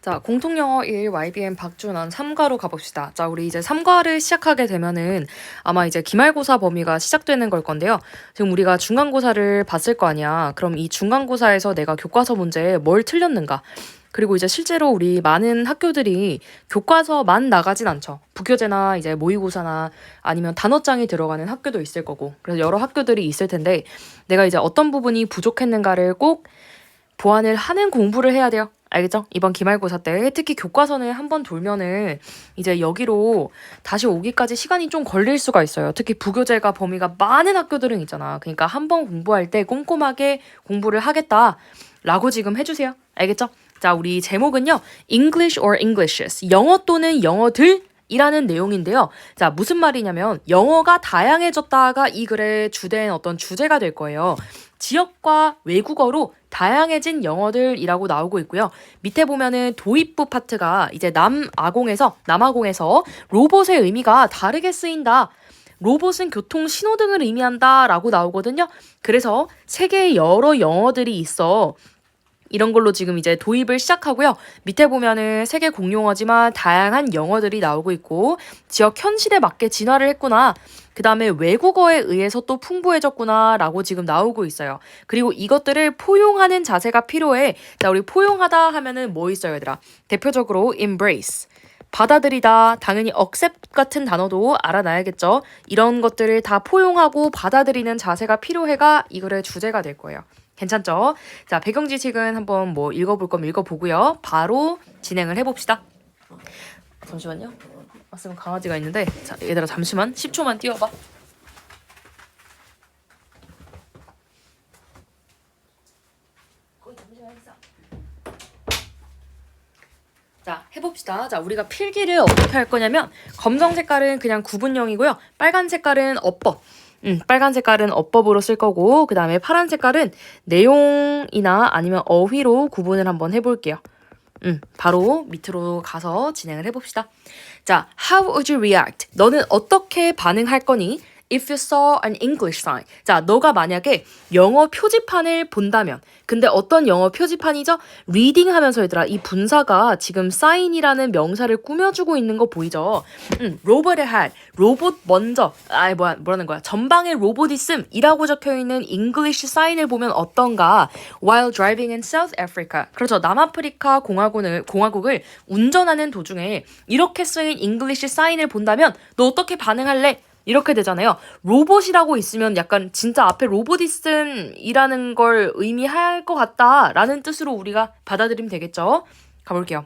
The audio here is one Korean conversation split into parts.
자, 공통영어 1 YBN 박준원 3과로 가봅시다. 자, 우리 이제 3과를 시작하게 되면은 아마 이제 기말고사 범위가 시작되는 걸 건데요. 지금 우리가 중간고사를 봤을 거 아니야. 그럼 이 중간고사에서 내가 교과서 문제에 뭘 틀렸는가? 그리고 이제 실제로 우리 많은 학교들이 교과서만 나가진 않죠. 부교재나 이제 모의고사나 아니면 단어장이 들어가는 학교도 있을 거고. 그래서 여러 학교들이 있을 텐데 내가 이제 어떤 부분이 부족했는가를 꼭 보완을 하는 공부를 해야 돼요. 알겠죠? 이번 기말고사 때 특히 교과서는 한번 돌면은 이제 여기로 다시 오기까지 시간이 좀 걸릴 수가 있어요. 특히 부교재가 범위가 많은 학교들은 있잖아. 그러니까 한번 공부할 때 꼼꼼하게 공부를 하겠다라고 지금 해주세요. 알겠죠? 자, 우리 제목은요. English or Englishes. 영어 또는 영어들 이라는 내용인데요. 자, 무슨 말이냐면 영어가 다양해졌다가 이 글의 주된 어떤 주제가 될 거예요. 지역과 외국어로 다양해진 영어들이라고 나오고 있고요. 밑에 보면은 도입부 파트가 이제 남아공에서 로봇의 의미가 다르게 쓰인다. 로봇은 교통 신호등을 의미한다 라고 나오거든요. 그래서 세계에 여러 영어들이 있어. 이런 걸로 지금 이제 도입을 시작하고요. 밑에 보면은 세계 공용어지만 다양한 영어들이 나오고 있고 지역 현실에 맞게 진화를 했구나. 그 다음에 외국어에 의해서 또 풍부해졌구나 라고 지금 나오고 있어요. 그리고 이것들을 포용하는 자세가 필요해. 자, 우리 포용하다 하면은 뭐 있어요, 얘들아? 대표적으로 embrace. 받아들이다, 당연히 accept 같은 단어도 알아놔야겠죠. 이런 것들을 다 포용하고 받아들이는 자세가 필요해가 이거의 주제가 될 거예요. 괜찮죠? 자, 배경 지식은 한번 뭐 읽어볼 거면 읽어보고요. 바로 진행을 해봅시다. 잠시만요. 왔으면 강아지가 있는데 자, 얘들아 잠시만 10초만 띄워봐. 자, 해봅시다. 자, 우리가 필기를 어떻게 할 거냐면 검정 색깔은 그냥 구분형이고요. 빨간 색깔은 어법. 빨간 색깔은 어법으로 쓸 거고 그 다음에 파란 색깔은 내용이나 아니면 어휘로 구분을 한번 해볼게요. 바로 밑으로 가서 진행을 해봅시다. 자, how would you react? 너는 어떻게 반응할 거니? If you saw an English sign. 자, 너가 만약에 영어 표지판을 본다면 근데 어떤 영어 표지판이죠? reading 하면서 얘들아 이 분사가 지금 sign이라는 명사를 꾸며주고 있는 거 보이죠? 로봇의 할, 로봇 먼저 뭐라는 거야? 전방에 로봇 있음이라고 적혀있는 English sign을 보면 어떤가? While driving in South Africa. 그렇죠. 남아프리카 공화국을 운전하는 도중에 이렇게 쓰인 English sign을 본다면 너 어떻게 반응할래? 이렇게 되잖아요. 로봇이라고 있으면 약간 진짜 앞에 로봇 있음이라는 걸 의미할 것 같다라는 뜻으로 우리가 받아들이면 되겠죠. 가볼게요.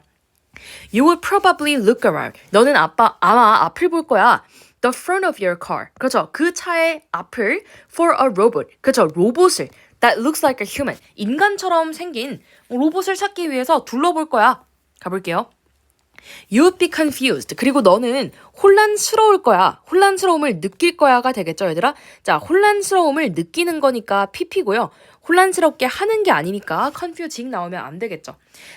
You would probably look around. 너는 아마 앞을 볼 거야. The front of your car. 그렇죠. 그 차의 앞을 for a robot. 그렇죠. 로봇을. That looks like a human. 인간처럼 생긴 로봇을 찾기 위해서 둘러볼 거야. 가볼게요. You'd be confused. 그리고 너는 혼란스러울 거야. 혼란스러움을 느낄 거야가 되겠죠, 얘들아? 자, 혼란스러움을 느끼는 거니까 PP고요. 혼란스럽게 하는 게 아니니까 confusing 나오면 안 되겠죠.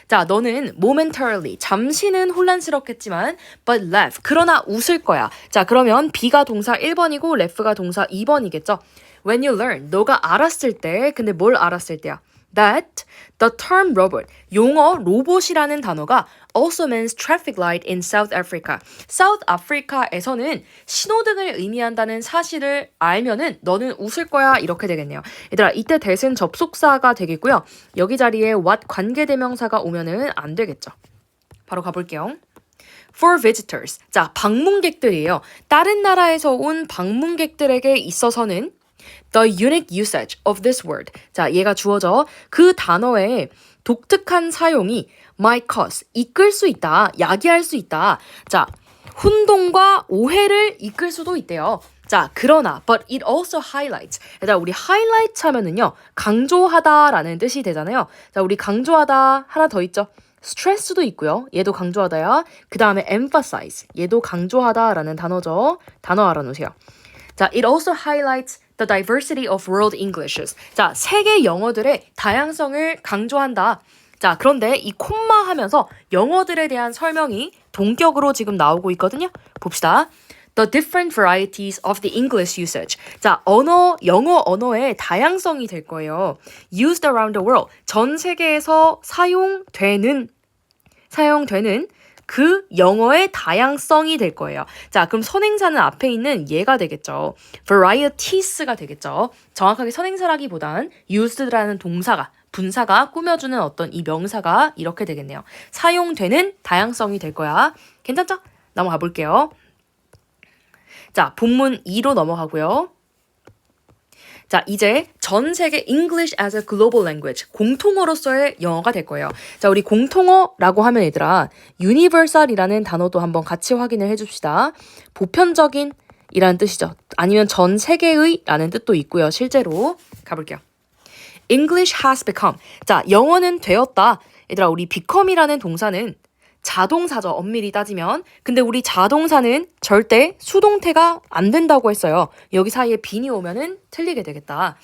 자, 너는 momentarily, 잠시는 혼란스럽겠지만 but laugh, 그러나 웃을 거야. 자, 그러면 B가 동사 1번이고 laugh가 동사 2번이겠죠. When you learn, 너가 알았을 때, 근데 뭘 알았을 때야? That the term robot, 용어 로봇이라는 단어가 also means traffic light in South Africa. South Africa에서는 신호등을 의미한다는 사실을 알면은 너는 웃을 거야 이렇게 되겠네요. 얘들아 이때 that은 접속사가 되겠고요. 여기 자리에 what 관계대명사가 오면은 안 되겠죠. 바로 가볼게요. For visitors. 자, 방문객들이에요. 다른 나라에서 온 방문객들에게 있어서는 The unique usage of this word. 자, 얘가 주어져 그 단어의 독특한 사용이 might cause, 이끌 수 있다, 야기할 수 있다. 자, 혼동과 오해를 이끌 수도 있대요. 자, 그러나 but it also highlights. 얘들아, 우리 highlight 하면은요, 강조하다라는 뜻이 되잖아요. 자, 우리 강조하다 하나 더 있죠. stress도 있고요. 얘도 강조하다야. 그 다음에 emphasize. 얘도 강조하다라는 단어죠. 단어 알아놓으세요. 자, it also highlights the diversity of world Englishes. 자, 세계 영어들의 다양성을 강조한다. 자, 그런데 이 콤마 하면서 영어들에 대한 설명이 동격으로 지금 나오고 있거든요. 봅시다. The different varieties of the English usage. 자, 영어 언어의 다양성이 될 거예요. Used around the world. 전 세계에서 사용되는 사용되는 그 영어의 다양성이 될 거예요. 자, 그럼 선행사는 앞에 있는 얘가 되겠죠. varieties가 되겠죠. 정확하게 선행사라기보단 used라는 동사가 분사가 꾸며주는 어떤 이 명사가 이렇게 되겠네요. 사용되는 다양성이 될 거야. 괜찮죠? 넘어가 볼게요. 자, 본문 2로 넘어가고요. 자, 이제 전 세계 English as a global language, 공통어로서의 영어가 될 거예요. 자, 우리 공통어라고 하면 얘들아, universal이라는 단어도 한번 같이 확인을 해줍시다. 보편적인 이라는 뜻이죠. 아니면 전 세계의 라는 뜻도 있고요. 실제로 가볼게요. English has become. 자, 영어는 되었다. 얘들아, 우리 become이라는 동사는 자동사죠. 엄밀히 따지면. 근데 우리 자동사는 절대 수동태가 안 된다고 했어요. 여기 사이에 bean이 오면은 틀리게 되겠다.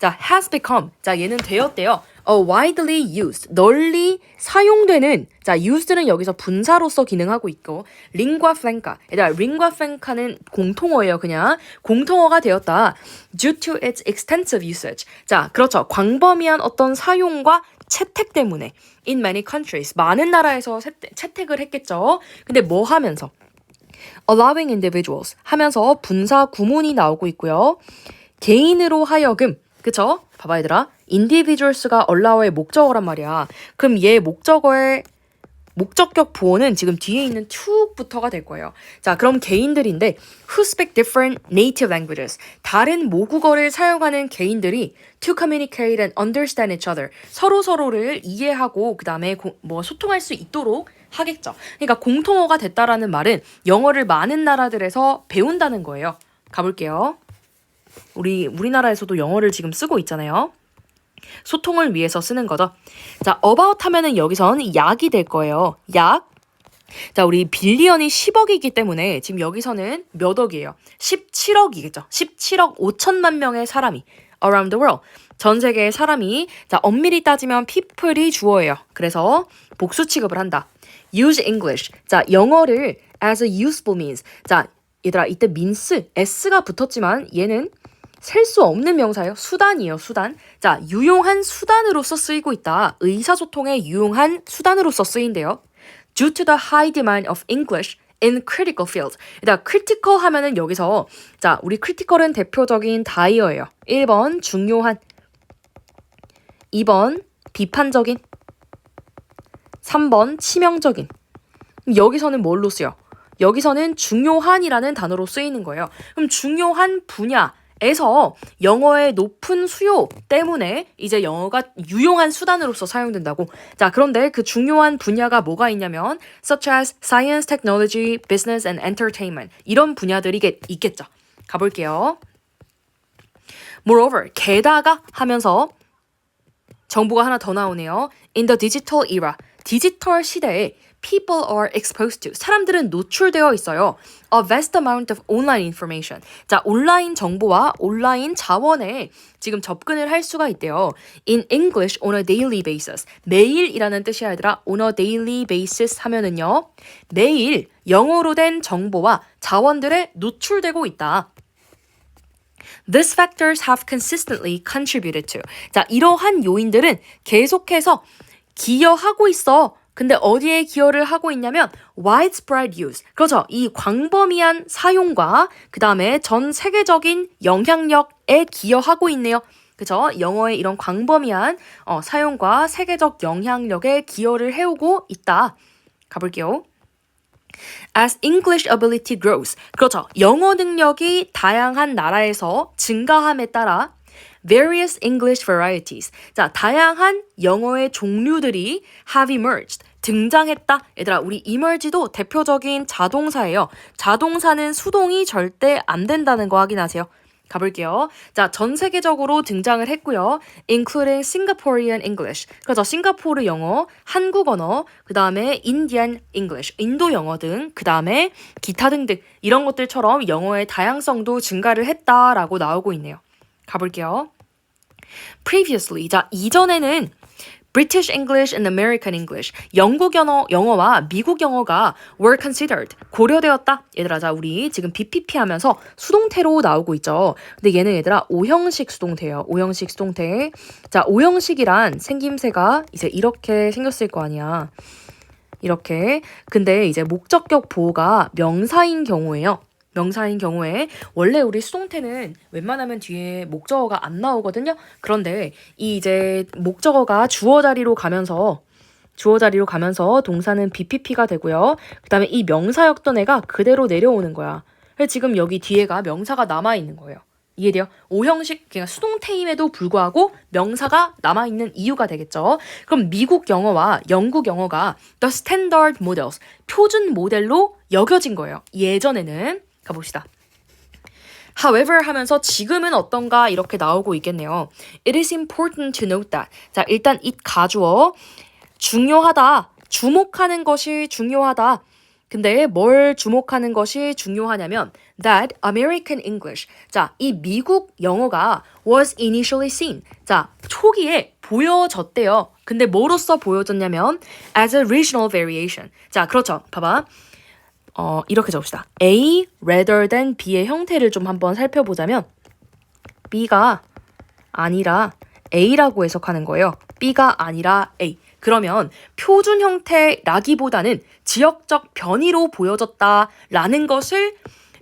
자, has become. 자, 얘는 되었대요. widely used. 널리 사용되는. 자, used는 여기서 분사로서 기능하고 있고 lingua franca. 얘들아, lingua franca는 공통어예요. 그냥 공통어가 되었다. due to its extensive usage. 자, 그렇죠. 광범위한 어떤 사용과 채택 때문에 in many countries. 많은 나라에서 채택을 했겠죠. 근데 뭐 하면서? allowing individuals 하면서 분사 구문이 나오고 있고요. 개인으로 하여금 그쵸? 봐봐 얘들아. individuals가 allow의 목적어란 말이야. 그럼 얘 목적어의 목적격 보호는 지금 뒤에 있는 to부터가 될 거예요. 자, 그럼 개인들인데 who speak different native languages. 다른 모국어를 사용하는 개인들이 to communicate and understand each other. 서로를 이해하고 그다음에 뭐 소통할 수 있도록 하겠죠. 그러니까 공통어가 됐다라는 말은 영어를 많은 나라들에서 배운다는 거예요. 가볼게요. 우리나라에서도 영어를 지금 쓰고 있잖아요. 소통을 위해서 쓰는 거죠. 자, about 하면은 여기선 약이 될 거예요. 약. 자, 우리 빌리언이 10억이기 때문에 지금 여기서는 몇 억이에요? 17억이겠죠. 17억 5천만 명의 사람이 around the world. 전 세계의 사람이 자, 엄밀히 따지면 people이 주어예요. 그래서 복수 취급을 한다. use English. 자, 영어를 as a useful means. 자, 얘들아, 이때 means s가 붙었지만 얘는 셀 수 없는 명사예요. 수단이에요. 수단. 자, 유용한 수단으로서 쓰이고 있다. 의사소통에 유용한 수단으로서 쓰인대요. Due to the high demand of English in critical fields. 일단 critical 하면은 여기서 자, 우리 critical은 대표적인 다이어예요. 1번 중요한, 2번 비판적인, 3번 치명적인. 여기서는 뭘로 쓰여? 여기서는 중요한이라는 단어로 쓰이는 거예요. 그럼 중요한 분야에서 영어의 높은 수요 때문에 이제 영어가 유용한 수단으로서 사용된다고. 자, 그런데 그 중요한 분야가 뭐가 있냐면 such as science, technology, business and entertainment 이런 분야들이 있겠죠. 가볼게요. Moreover, 게다가 하면서 정보가 하나 더 나오네요. In the digital era, 디지털 시대에 people are exposed to, 사람들은 노출되어 있어요. A vast amount of online information. 자, 온라인 정보와 온라인 자원에 지금 접근을 할 수가 있대요. In English on a daily basis. 매일이라는 뜻이 아니라 on a daily basis 하면은요. 매일 영어로 된 정보와 자원들에 노출되고 있다. These factors have consistently contributed to. 자, 이러한 요인들은 계속해서 기여하고 있어. 근데 어디에 기여를 하고 있냐면 widespread use. 그렇죠. 이 광범위한 사용과 그 다음에 전 세계적인 영향력에 기여하고 있네요. 그렇죠. 영어의 이런 광범위한 사용과 세계적 영향력에 기여를 해오고 있다. 가볼게요. As English ability grows. 그렇죠. 영어 능력이 다양한 나라에서 증가함에 따라 various English varieties. 자, 다양한 영어의 종류들이 have emerged. 등장했다. 얘들아, 우리 emerge도 대표적인 자동사예요. 자동사는 수동이 절대 안 된다는 거 확인하세요. 가볼게요. 자, 전 세계적으로 등장을 했고요. including Singaporean English. 그렇죠. 싱가포르 영어, 한국 언어, 그 다음에 Indian English, 인도 영어 등, 그 다음에 기타 등등 이런 것들처럼 영어의 다양성도 증가를 했다라고 나오고 있네요. 가볼게요. Previously, 자, 이전에는 British English and American English, 영국 영어와 미국 영어가 were considered, 고려되었다. 얘들아, 자, 우리 지금 BPP 하면서 수동태로 나오고 있죠. 근데 얘는 얘들아, 오형식 수동태예요. 오형식 수동태. 자, 오형식이란 생김새가 이제 이렇게 생겼을 거 아니야. 이렇게. 근데 이제 목적격 보호가 명사인 경우에요. 명사인 경우에 원래 우리 수동태는 웬만하면 뒤에 목적어가 안 나오거든요. 그런데 이 이제 목적어가 주어 자리로 가면서 동사는 BPP가 되고요. 그다음에 이 명사였던 애가 그대로 내려오는 거야. 그래서 지금 여기 뒤에가 명사가 남아 있는 거예요. 이해돼요? 오형식 그러니까 수동태임에도 불구하고 명사가 남아있는 이유가 되겠죠. 그럼 미국 영어와 영국 영어가 the standard models, 표준 모델로 여겨진 거예요. 예전에는. 가봅시다. However 하면서 지금은 어떤가 이렇게 나오고 있겠네요. It is important to note that. 자, 일단 it 가주어 중요하다. 주목하는 것이 중요하다. 근데 뭘 주목하는 것이 중요하냐면 that American English. 자, 이 미국 영어가 was initially seen. 자, 초기에 보여졌대요. 근데 뭐로써 보여졌냐면 as a regional variation. 자, 그렇죠. 봐봐. 이렇게 적읍시다. A rather than B의 형태를 좀 한번 살펴보자면 B가 아니라 A라고 해석하는 거예요. B가 아니라 A. 그러면 표준 형태라기보다는 지역적 변이로 보여졌다라는 것을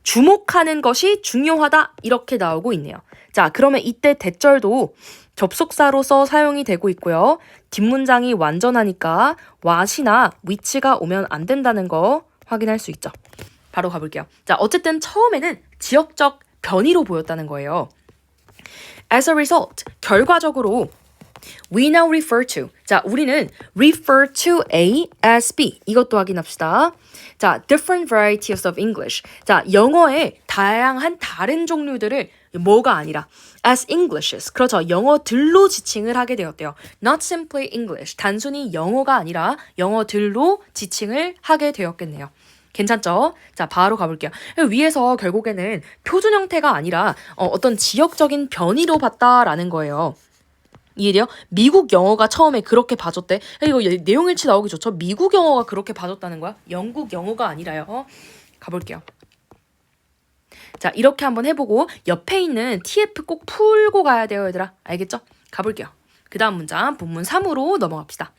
주목하는 것이 중요하다 이렇게 나오고 있네요. 자, 그러면 이때 대절도 접속사로서 사용이 되고 있고요. 뒷문장이 완전하니까 what이나 which가 오면 안 된다는 거 확인할 수 있죠. 바로 가볼게요. 자, 어쨌든 처음에는 지역적 변이로 보였다는 거예요. As a result, 결과적으로 we now refer to. 자, 우리는 refer to A as B. 이것도 확인합시다. 자, different varieties of English. 자, 영어의 다양한 다른 종류들을 뭐가 아니라 as Englishes. 그렇죠. 영어들로 지칭을 하게 되었대요. Not simply English. 단순히 영어가 아니라 영어들로 지칭을 하게 되었겠네요. 괜찮죠? 자, 바로 가볼게요. 위에서 결국에는 표준 형태가 아니라 어떤 지역적인 변이로 봤다라는 거예요. 이해돼요? 미국 영어가 처음에 그렇게 봐줬대. 이거 내용일치 나오기 좋죠? 미국 영어가 그렇게 봐줬다는 거야? 영국 영어가 아니라요. 가볼게요. 자, 이렇게 한번 해보고 옆에 있는 TF 꼭 풀고 가야 돼요, 얘들아. 알겠죠? 가볼게요. 그 다음 문장 본문 3으로 넘어갑시다.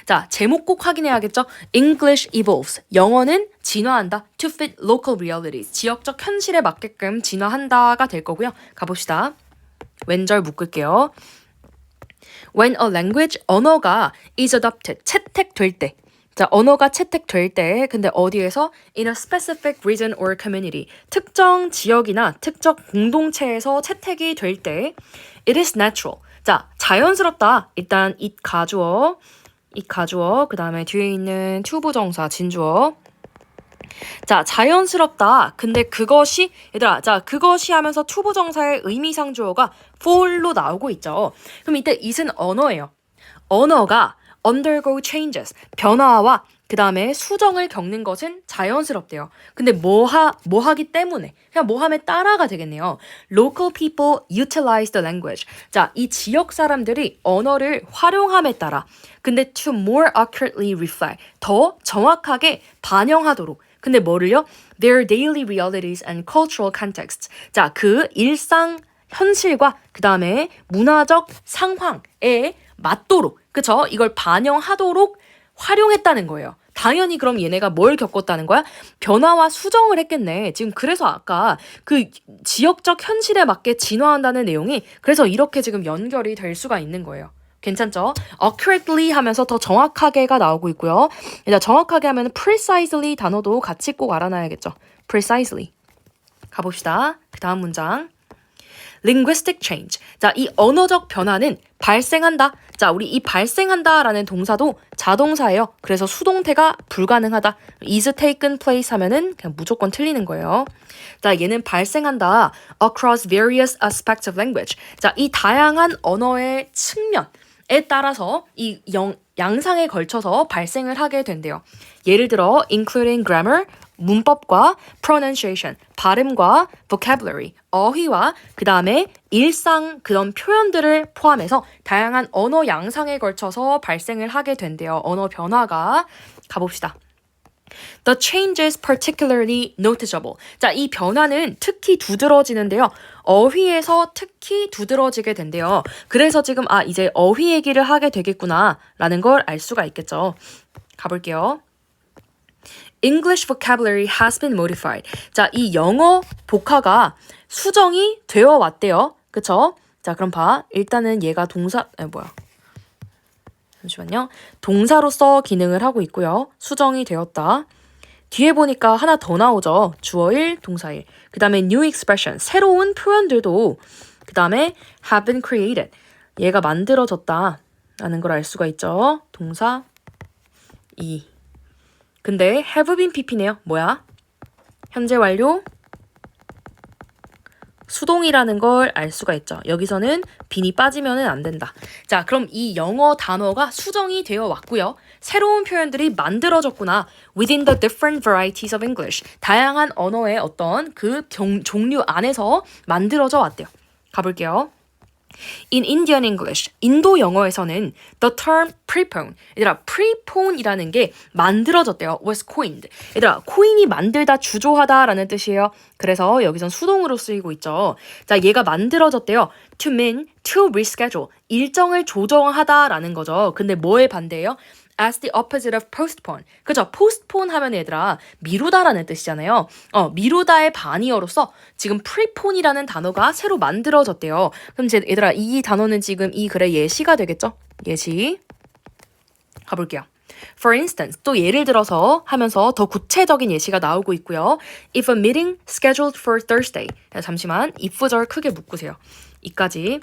자, 제목 꼭 확인해야겠죠? English evolves. 영어는 진화한다. To fit local realities. 지역적 현실에 맞게끔 진화한다가 될 거고요. 가봅시다. 왼절 묶을게요. When a language, 언어가 is adopted, 채택될 때. 자, 언어가 채택될 때, 근데 어디에서? In a specific region or community. 특정 지역이나 특정 공동체에서 채택이 될 때, it is natural. 자, 자연스럽다. 일단 it 가주어, 그 다음에 뒤에 있는 to 부정사, 진주어. 자, 자연스럽다. 근데 그것이, 얘들아, 자, 그것이 하면서 to 부정사의 의미상 주어가 for로 나오고 있죠. 그럼 이때 it은 언어예요. 언어가 undergo changes, 변화와 그 다음에 수정을 겪는 것은 자연스럽대요. 근데 뭐 하기 때문에 그냥 뭐함에 따라가 되겠네요. Local people utilize the language. 자, 이 지역 사람들이 언어를 활용함에 따라 근데 to more accurately reflect, 더 정확하게 반영하도록. 근데 뭐를요? Their daily realities and cultural contexts. 자, 그 일상 현실과 그 다음에 문화적 상황에 맞도록, 그쵸? 이걸 반영하도록 활용했다는 거예요. 당연히 그럼 얘네가 뭘 겪었다는 거야? 변화와 수정을 했겠네. 지금 그래서 아까 그 지역적 현실에 맞게 진화한다는 내용이 그래서 이렇게 지금 연결이 될 수가 있는 거예요. 괜찮죠? accurately 하면서 더 정확하게가 나오고 있고요. 일단 정확하게 하면 precisely 단어도 같이 꼭 알아놔야겠죠. precisely. 가봅시다. 그 다음 문장. linguistic change. 자, 이 언어적 변화는 발생한다. 자, 우리 이 발생한다라는 동사도 자동사예요. 그래서 수동태가 불가능하다. is taken place 하면은 그냥 무조건 틀리는 거예요. 자, 얘는 발생한다. across various aspects of language. 자, 이 다양한 언어의 측면에 따라서 이 양상에 걸쳐서 발생을 하게 된대요. 예를 들어 including grammar, 문법과 pronunciation, 발음과 vocabulary, 어휘와 그 다음에 일상 그런 표현들을 포함해서 다양한 언어 양상에 걸쳐서 발생을 하게 된대요. 언어 변화가. 가봅시다. The change is particularly noticeable. 자, 이 변화는 특히 두드러지는데요. 어휘에서 특히 두드러지게 된대요. 그래서 지금 이제 어휘 얘기를 하게 되겠구나 라는 걸 알 수가 있겠죠. 가볼게요. English vocabulary has been modified. 자, 이 영어 복화가 수정이 되어 왔대요. 그쵸? 자, 그럼 봐. 일단은 얘가 잠시만요. 동사로서 기능을 하고 있고요. 수정이 되었다. 뒤에 보니까 하나 더 나오죠. 주어일, 동사일. 그 다음에 new expression, 새로운 표현들도 그 다음에 have been created. 얘가 만들어졌다 라는 걸 알 수가 있죠. 동사 이. 근데 have been pp네요. 뭐야? 현재 완료 수동이라는 걸 알 수가 있죠. 여기서는 bean이 빠지면 안 된다. 자, 그럼 이 영어 단어가 수정이 되어 왔고요. 새로운 표현들이 만들어졌구나. Within the different varieties of English. 다양한 언어의 어떤 그 종류 안에서 만들어져 왔대요. 가볼게요. In Indian English, 인도 영어에서는 the term prepone, 얘들아 prepone이라는 게 만들어졌대요. was coined. 얘들아 코인이 만들다, 주조하다라는 뜻이에요. 그래서 여기선 수동으로 쓰이고 있죠. 자, 얘가 만들어졌대요. To mean to reschedule, 일정을 조정하다라는 거죠. 근데 뭐에 반대예요? As the opposite of postpone. 그죠? postpone 하면 얘들아 미루다라는 뜻이잖아요. 미루다의 반이어로서 지금 prepone이라는 단어가 새로 만들어졌대요. 그럼 얘들아 이 단어는 지금 이 글의 예시가 되겠죠? 예시. 가볼게요. For instance, 또 예를 들어서 하면서 더 구체적인 예시가 나오고 있고요. If a meeting scheduled for Thursday. 잠시만, if절 크게 묶으세요. 이까지.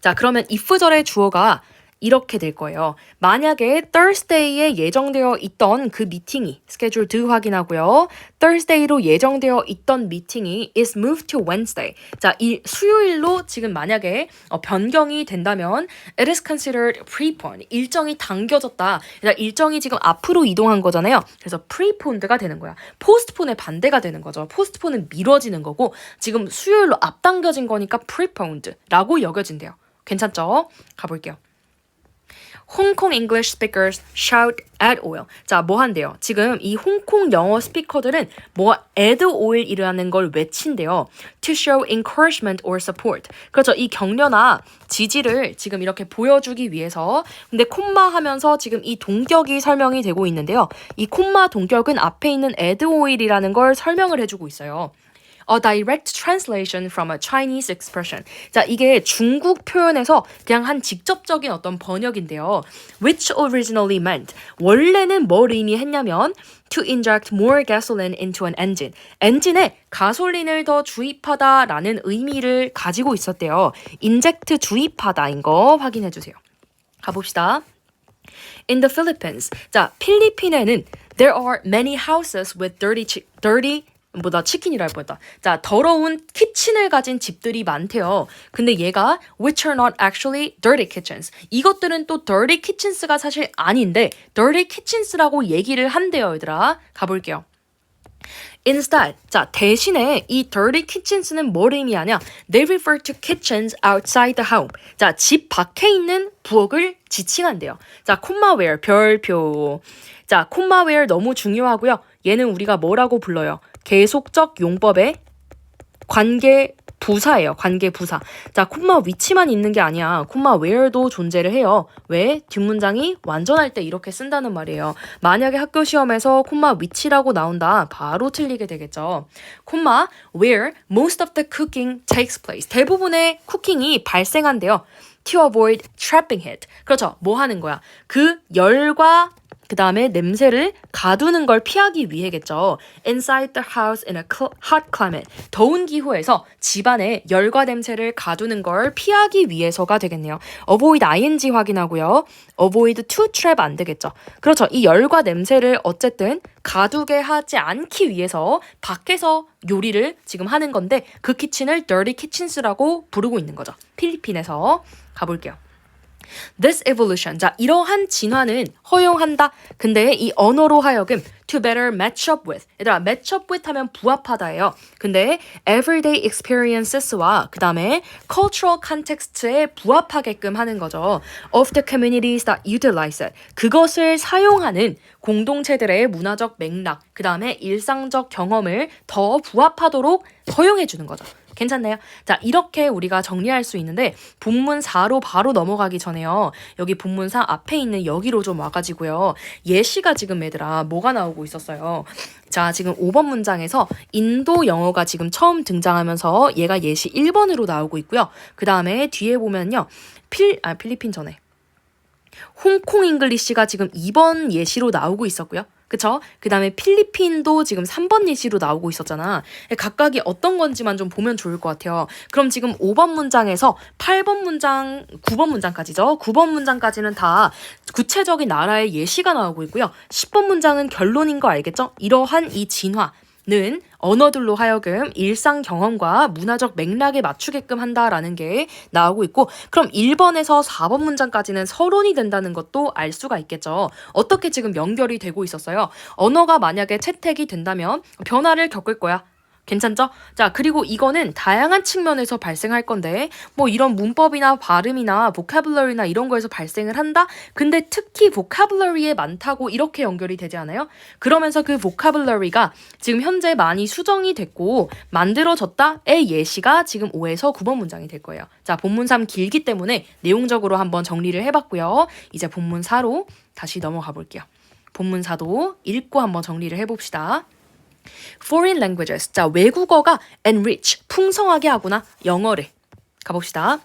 자, 그러면 if절의 주어가 이렇게 될 거예요. 만약에 Thursday에 예정되어 있던 그 미팅이 schedule do 확인하고요. Thursday로 예정되어 있던 미팅이 is moved to Wednesday. 자, 이 수요일로 지금 만약에 변경이 된다면 it is considered preponed. 일정이 당겨졌다. 일정이 지금 앞으로 이동한 거잖아요. 그래서 preponed가 되는 거야. postpone의 반대가 되는 거죠. postpone은 미뤄지는 거고 지금 수요일로 앞당겨진 거니까 preponed라고 여겨진대요. 괜찮죠? 가볼게요. Hong Kong English speakers shout add oil. 자, 뭐 한대요? 지금 이 홍콩 영어 스피커들은 add oil이라는 걸 외친대요. To show encouragement or support. 그렇죠. 이 격려나 지지를 지금 이렇게 보여주기 위해서. 근데 콤마 하면서 지금 이 동격이 설명이 되고 있는데요. 이 콤마 동격은 앞에 있는 add oil이라는 걸 설명을 해주고 있어요. A direct translation from a Chinese expression. 자, 이게 중국 표현에서 그냥 한 직접적인 어떤 번역인데요. Which originally meant, 원래는 뭘 의미했냐면 to inject more gasoline into an engine. 엔진에 가솔린을 더 주입하다라는 의미를 가지고 있었대요. inject 주입하다인 거 확인해 주세요. 가봅시다. In the Philippines. 자, 필리핀에는 there are many houses with dirty 나 치킨이라 할 뻔했다. 자, 더러운 키친을 가진 집들이 많대요. 근데 얘가 which are not actually dirty kitchens. 이것들은 또 dirty kitchens가 사실 아닌데 dirty kitchens라고 얘기를 한대요, 얘들아. 가볼게요. Instead, 자, 대신에 이 dirty kitchens는 뭘 의미하냐? They refer to kitchens outside the home. 자, 집 밖에 있는 부엌을 지칭한대요. 자, 콤마웨어, 별표. 자, 콤마웨어 너무 중요하고요. 얘는 우리가 뭐라고 불러요? 계속적 용법의 관계 부사예요. 관계 부사. 자, 콤마 위치만 있는 게 아니야. 콤마 where도 존재를 해요. 왜? 뒷문장이 완전할 때 이렇게 쓴다는 말이에요. 만약에 학교 시험에서 콤마 위치라고 나온다. 바로 틀리게 되겠죠. 콤마 where most of the cooking takes place. 대부분의 쿠킹이 발생한대요. To avoid trapping heat. 그렇죠. 뭐 하는 거야? 그 열과 그 다음에 냄새를 가두는 걸 피하기 위해겠죠. Inside the house in a hot climate. 더운 기후에서 집안에 열과 냄새를 가두는 걸 피하기 위해서가 되겠네요. Avoid ing 확인하고요. Avoid to trap 안 되겠죠. 그렇죠. 이 열과 냄새를 어쨌든 가두게 하지 않기 위해서 밖에서 요리를 지금 하는 건데 그 키친을 dirty kitchens라고 부르고 있는 거죠. 필리핀에서 가볼게요. This evolution. 자, 이러한 진화는 허용한다. 근데 이 언어로 하여금 to better match up with. 얘들아, match up with 하면 부합하다예요. 근데 everyday experiences와 그 다음에 cultural context에 부합하게끔 하는 거죠. Of the communities that utilize it. 그것을 사용하는 공동체들의 문화적 맥락, 그 다음에 일상적 경험을 더 부합하도록 허용해 주는 거죠. 괜찮네요. 자, 이렇게 우리가 정리할 수 있는데 본문 4로 바로 넘어가기 전에요. 여기 본문 4 앞에 있는 여기로 좀 와가지고요. 예시가 지금 얘들아 뭐가 나오고 있었어요. 자, 지금 5번 문장에서 인도 영어가 지금 처음 등장하면서 얘가 예시 1번으로 나오고 있고요. 그 다음에 뒤에 보면요. 필리핀 전에 홍콩 잉글리시가 지금 2번 예시로 나오고 있었고요. 그쵸? 그 다음에 필리핀도 지금 3번 예시로 나오고 있었잖아. 각각이 어떤 건지만 좀 보면 좋을 것 같아요. 그럼 지금 5번 문장에서 8번 문장, 9번 문장까지죠. 9번 문장까지는 다 구체적인 나라의 예시가 나오고 있고요. 10번 문장은 결론인 거 알겠죠? 이러한 이 진화는 언어들로 하여금 일상 경험과 문화적 맥락에 맞추게끔 한다라는 게 나오고 있고, 그럼 1번에서 4번 문장까지는 서론이 된다는 것도 알 수가 있겠죠. 어떻게 지금 연결이 되고 있었어요. 언어가 만약에 채택이 된다면 변화를 겪을 거야. 괜찮죠? 자, 그리고 이거는 다양한 측면에서 발생할 건데 뭐 이런 문법이나 발음이나 보카블러리나 이런 거에서 발생을 한다? 근데 특히 보카블러리에 많다고 이렇게 연결이 되지 않아요? 그러면서 그 보카블러리가 지금 현재 많이 수정이 됐고 만들어졌다의 예시가 지금 5에서 9번 문장이 될 거예요. 자, 본문 3 길기 때문에 내용적으로 한번 정리를 해봤고요. 이제 본문 4로 다시 넘어가 볼게요. 본문 4도 읽고 한번 정리를 해봅시다. Foreign languages. 자, 외국어가 enrich, 풍성하게 하구나. 영어를. 가봅시다.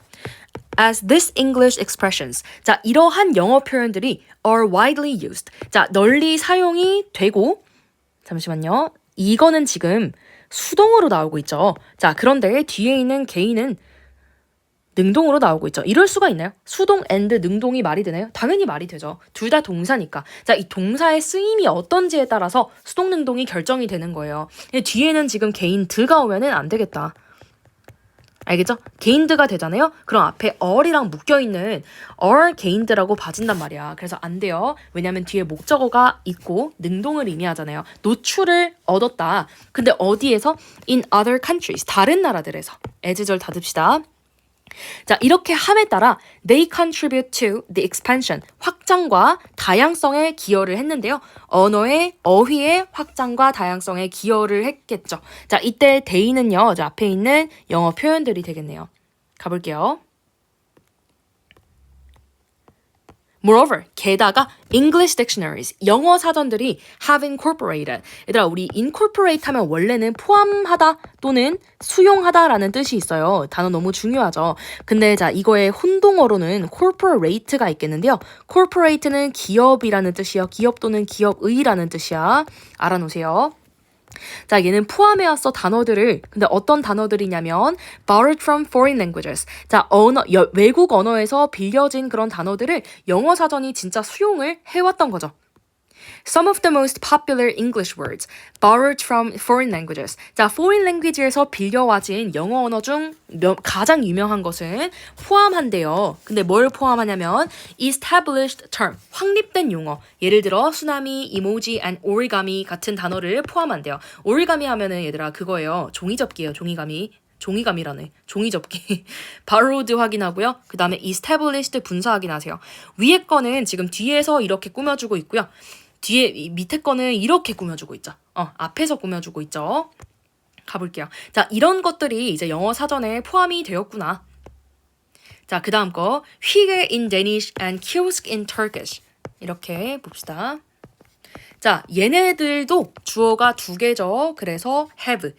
As these English expressions. 자, 이러한 영어 표현들이 are widely used. 자, 널리 사용이 되고, 잠시만요. 이거는 지금 수동으로 나오고 있죠. 자, 그런데 뒤에 있는 개인은 능동으로 나오고 있죠. 이럴 수가 있나요? 수동 and 능동이 말이 되나요? 당연히 말이 되죠. 둘 다 동사니까. 자, 이 동사의 쓰임이 어떤지에 따라서 수동 능동이 결정이 되는 거예요. 뒤에는 지금 개인 드가 오면은 안 되겠다. 알겠죠? 개인드가 되잖아요? 그럼 앞에 all이랑 묶여있는 all 개인드라고 봐준단 말이야. 그래서 안 돼요. 왜냐면 뒤에 목적어가 있고 능동을 의미하잖아요. 노출을 얻었다. 근데 어디에서? In other countries. 다른 나라들에서. 애지절 닫읍시다. 자, 이렇게 함에 따라 they contribute to the expansion, 확장과 다양성에 기여를 했는데요. 언어의 어휘의 확장과 다양성에 기여를 했겠죠. 자, 이때 they는요. 자, 앞에 있는 영어 표현들이 되겠네요. 가볼게요. Moreover, 게다가 English dictionaries, 영어 사전들이 have incorporated. 얘들아, 우리 incorporate 하면 원래는 포함하다 또는 수용하다라는 뜻이 있어요. 단어 너무 중요하죠. 근데 자, 이거의 혼동어로는 corporate가 있겠는데요. corporate는 기업이라는 뜻이요. 기업 또는 기업의라는 뜻이야. 알아놓으세요. 자, 얘는 포함해왔어 단어들을. 근데 어떤 단어들이냐면 borrowed from foreign languages. 자, 외국 언어에서 빌려진 그런 단어들을 영어 사전이 진짜 수용을 해왔던 거죠. Some of the most popular English words borrowed from foreign languages. 자, foreign language에서 빌려와진 영어 언어 중 가장 유명한 것은 포함한대요. 근데 뭘 포함하냐면 established term, 확립된 용어. 예를 들어 쓰나미, 이모지, and origami 같은 단어를 포함한대요. origami 하면은 얘들아 그거예요. 종이접기예요. 종이감이라네. 종이접기. borrowed 확인하고요. 그 다음에 established 분사 확인하세요. 위에 거는 지금 뒤에서 이렇게 꾸며주고 있고요. 밑에 거는 이렇게 꾸며주고 있죠. 앞에서 꾸며주고 있죠. 가볼게요. 자, 이런 것들이 이제 영어 사전에 포함이 되었구나. 자, 그 다음 거. 휘게 in Danish and kiosk in Turkish. 이렇게 봅시다. 자, 얘네들도 주어가 두 개죠. 그래서 have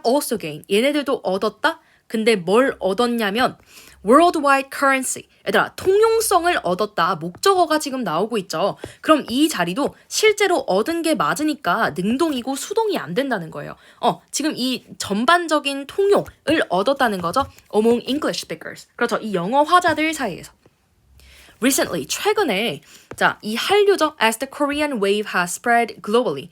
also gained. 얘네들도 얻었다? 근데 뭘 얻었냐면 worldwide currency. 얘들아, 통용성을 얻었다. 목적어가 지금 나오고 있죠. 그럼 이 자리도 실제로 얻은 게 맞으니까 능동이고 수동이 안 된다는 거예요. 지금 이 전반적인 통용을 얻었다는 거죠. Among English speakers. 그렇죠. 이 영어 화자들 사이에서. Recently, 최근에 자, 이 한류죠. As the Korean wave has spread globally.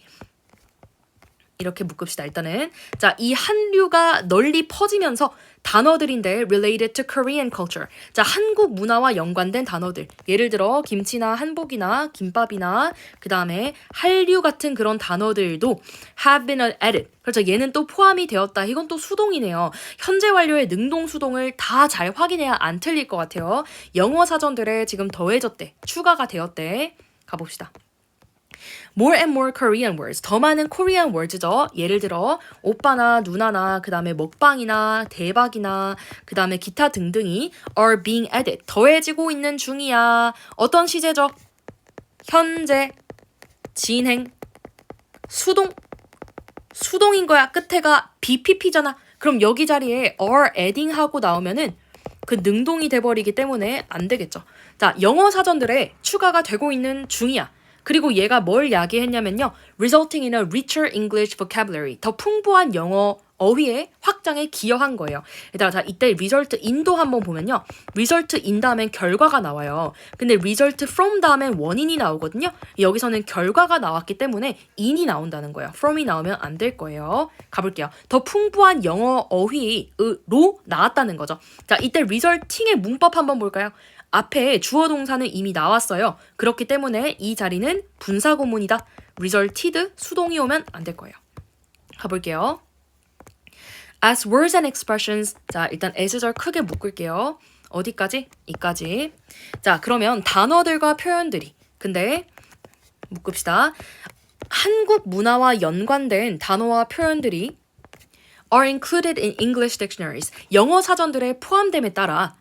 이렇게 묶읍시다. 일단은 자, 이 한류가 널리 퍼지면서 단어들인데 related to Korean culture. 자, 한국 문화와 연관된 단어들. 예를 들어 김치나 한복이나 김밥이나 그 다음에 한류 같은 그런 단어들도 have been added. 그렇죠. 얘는 또 포함이 되었다. 이건 또 수동이네요. 현재 완료의 능동 수동을 다 잘 확인해야 안 틀릴 것 같아요. 영어 사전들에 지금 더해졌대. 추가가 되었대. 가봅시다. More and more Korean words. 더 많은 Korean words죠. 예를 들어 오빠나 누나나 그 다음에 먹방이나 대박이나 그 다음에 기타 등등이 are being added. 더해지고 있는 중이야. 어떤 시제죠? 현재, 진행, 수동. 수동인 거야. 끝에가 BPP잖아. 그럼 여기 자리에 are adding 하고 나오면은 그 능동이 돼버리기 때문에 안 되겠죠. 자, 영어 사전들에 추가가 되고 있는 중이야. 그리고 얘가 뭘 야기했냐면요. resulting in a richer English vocabulary. 더 풍부한 영어 어휘의 확장에 기여한 거예요. 얘들아, 자, 이때 result in도 한번 보면요. result in 다음엔 결과가 나와요. 근데 result from 다음엔 원인이 나오거든요. 여기서는 결과가 나왔기 때문에 in이 나온다는 거예요. from이 나오면 안 될 거예요. 가볼게요. 더 풍부한 영어 어휘로 나왔다는 거죠. 자, 이때 resulting의 문법 한번 볼까요? 앞에 주어 동사는 이미 나왔어요. 그렇기 때문에 이 자리는 분사구문이다. resulted 수동이 오면 안 될 거예요. 가볼게요. As words and expressions. 자, 일단 as절 크게 묶을게요. 어디까지? 이까지. 자, 그러면 단어들과 표현들이. 근데 묶읍시다. 한국 문화와 연관된 단어와 표현들이 are included in English dictionaries. 영어 사전들에 포함됨에 따라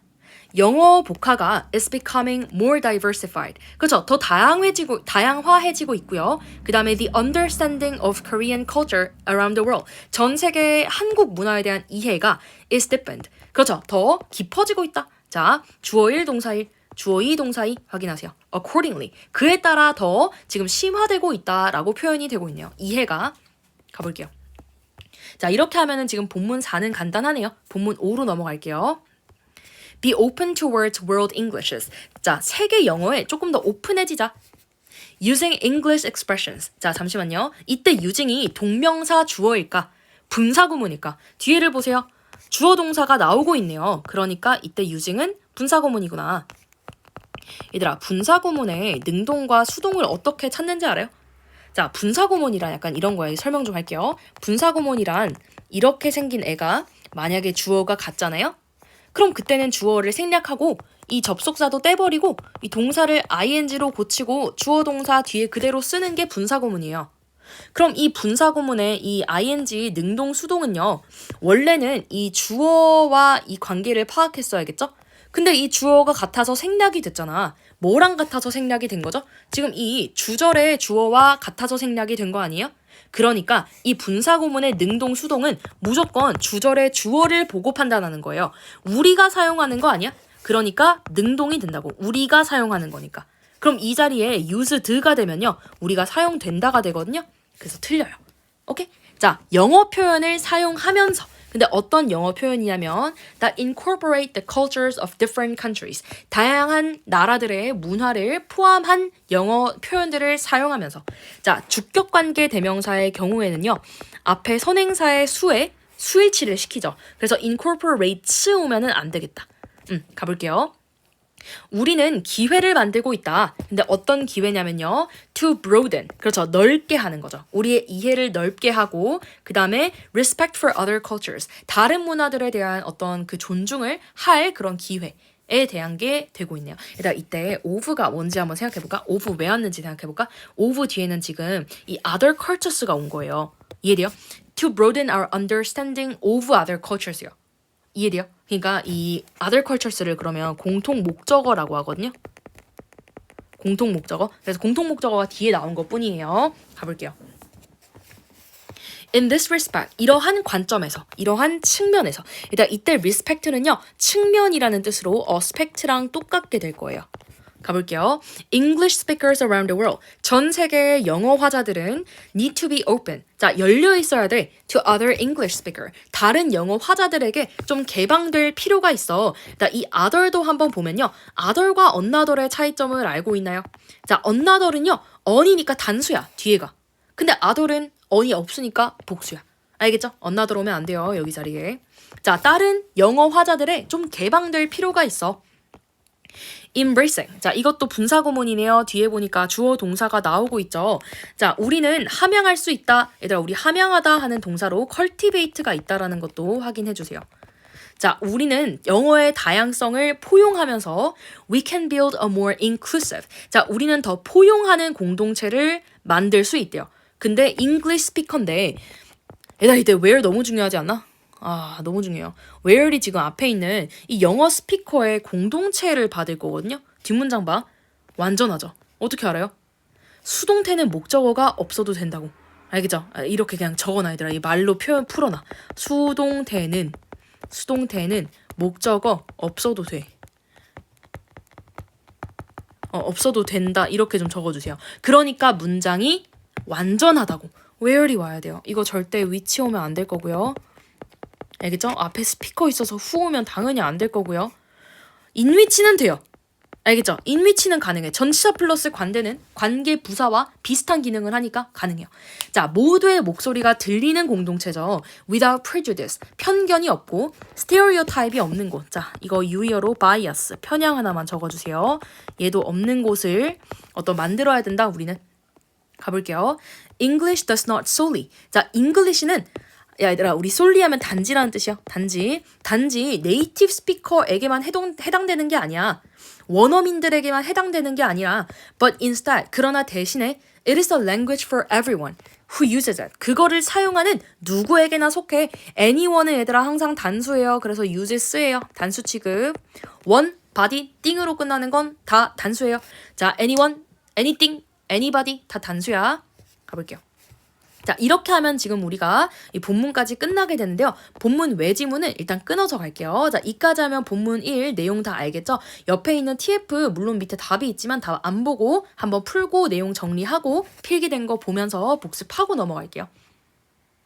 영어 복화가 is becoming more diversified. 그렇죠. 더 다양화해지고 있고요. 그 다음에 the understanding of Korean culture around the world. 전 세계의 한국 문화에 대한 이해가 is deepened. 그렇죠. 더 깊어지고 있다. 자, 주어 1, 동사 1, 주어 2, 동사 2 확인하세요. accordingly. 그에 따라 더 지금 심화되고 있다라고 표현이 되고 있네요. 이해가. 가볼게요. 자, 이렇게 하면은 지금 본문 4는 간단하네요. 본문 5로 넘어갈게요. Be open towards world Englishes. 자, 세계 영어에 조금 더 오픈해지자. Using English expressions. 자, 잠시만요. 이때 using이 동명사 주어일까? 분사구문일까? 뒤에를 보세요. 주어 동사가 나오고 있네요. 그러니까 이때 using은 분사구문이구나. 얘들아, 분사구문의 능동과 수동을 어떻게 찾는지 알아요? 자, 분사구문이란 약간 이런 거예요. 설명 좀 할게요. 분사구문이란 이렇게 생긴 애가 만약에 주어가 같잖아요? 그럼 그때는 주어를 생략하고 이 접속사도 떼버리고 이 동사를 ing로 고치고 주어 동사 뒤에 그대로 쓰는 게 분사구문이에요. 그럼 이 분사구문의 이 ing 능동 수동은요. 원래는 이 주어와 이 관계를 파악했어야겠죠? 근데 이 주어가 같아서 생략이 됐잖아. 뭐랑 같아서 생략이 된 거죠? 지금 이 주절의 주어와 같아서 생략이 된 거 아니에요? 그러니까 이 분사구문의 능동 수동은 무조건 주절의 주어를 보고 판단하는 거예요. 우리가 사용하는 거 아니야? 그러니까 능동이 된다고. 우리가 사용하는 거니까. 그럼 이 자리에 used가 되면요. 우리가 사용된다가 되거든요. 그래서 틀려요. 오케이? 자, 영어 표현을 사용하면서 근데 어떤 영어 표현이냐면 that incorporate the cultures of different countries. 다양한 나라들의 문화를 포함한 영어 표현들을 사용하면서 자, 주격관계 대명사의 경우에는요. 앞에 선행사의 수에 수일치를 시키죠. 그래서 incorporates 오면은 안 되겠다. 가볼게요. 우리는 기회를 만들고 있다. 근데 어떤 기회냐면요. to broaden. 그렇죠. 넓게 하는 거죠. 우리의 이해를 넓게 하고 그 다음에 respect for other cultures. 다른 문화들에 대한 어떤 그 존중을 할 그런 기회에 대한 게 되고 있네요. 일단 이때 of가 뭔지 한번 생각해볼까? of 왜 왔는지 생각해볼까? of 뒤에는 지금 이 other cultures가 온 거예요. 이해돼요? to broaden our understanding of other cultures요. 이해돼요? 그러니까 이 other cultures를 그러면 공통 목적어라고 하거든요. 공통 목적어. 그래서 공통 목적어가 뒤에 나온 것뿐이에요. 가볼게요. In this respect, 이러한 관점에서, 이러한 측면에서. 일단 이때 respect는요. 측면이라는 뜻으로 spect랑 똑같게 될 거예요. 가볼게요. English speakers around the world. 전 세계의 영어 화자들은 need to be open. 자, 열려 있어야 돼. To other English speaker. 다른 영어 화자들에게 좀 개방될 필요가 있어. 자, 이 other도 한번 보면요. other과 another의 차이점을 알고 있나요? 자, another은요. on이니까 단수야. 뒤에가. 근데 other은 on이 없으니까 복수야. 알겠죠? another 오면 안 돼요. 여기 자리에. 자, 다른 영어 화자들의 좀 개방될 필요가 있어. embracing. 자, 이것도 분사구문이네요. 뒤에 보니까 주어 동사가 나오고 있죠. 자, 우리는 함양할 수 있다. 얘들아, 우리 함양하다 하는 동사로 cultivate가 있다라는 것도 확인해 주세요. 자, 우리는 영어의 다양성을 포용하면서 we can build a more inclusive. 자, 우리는 더 포용하는 공동체를 만들 수 있대요. 근데 English 스피커인데 얘들아 이때 where 너무 중요하지 않나? 아, 너무 중요해요. where이 지금 앞에 있는 이 영어 스피커의 공동체를 받을 거거든요. 뒷문장 봐. 완전하죠. 어떻게 알아요? 수동태는 목적어가 없어도 된다고. 알겠죠? 이렇게 그냥 적어놔 얘들아. 이 말로 표현 풀어놔. 수동태는 목적어 없어도 돼. 없어도 된다. 이렇게 좀 적어주세요. 그러니까 문장이 완전하다고. where이 와야 돼요. 이거 절대 위치 오면 안 될 거고요. 알겠죠? 앞에 스피커 있어서 후 오면 당연히 안 될 거고요. in which는 돼요. 알겠죠? in which는 가능해. 전치사 플러스 관대는 관계 부사와 비슷한 기능을 하니까 가능해요. 자, 모두의 목소리가 들리는 공동체죠. without prejudice, 편견이 없고 stereotype이 없는 곳. 자, 이거 유의어로 bias, 편향 하나만 적어주세요. 얘도 없는 곳을 만들어야 된다, 우리는. 가볼게요. English does not solely. 자, English는 야, 얘들아, 우리 solely 하면 단지라는 뜻이야. 단지 네이티브 스피커에게만 해당되는 게 아니야. 원어민들에게만 해당되는 게 아니라 but instead, 그러나 대신에 it is a language for everyone who uses it. 그거를 사용하는 누구에게나 속해. anyone은 얘들아 항상 단수예요. 그래서 uses예요. 단수 취급. one, body, 띵으로 끝나는 건 다 단수예요. 자, anyone, anything, anybody 다 단수야. 가볼게요. 자, 이렇게 하면 지금 우리가 이 본문까지 끝나게 되는데요. 본문 외지문은 일단 끊어서 갈게요. 자, 이까지 하면 본문 1 내용 다 알겠죠? 옆에 있는 TF 물론 밑에 답이 있지만 답 안 보고 한번 풀고 내용 정리하고 필기된 거 보면서 복습하고 넘어갈게요.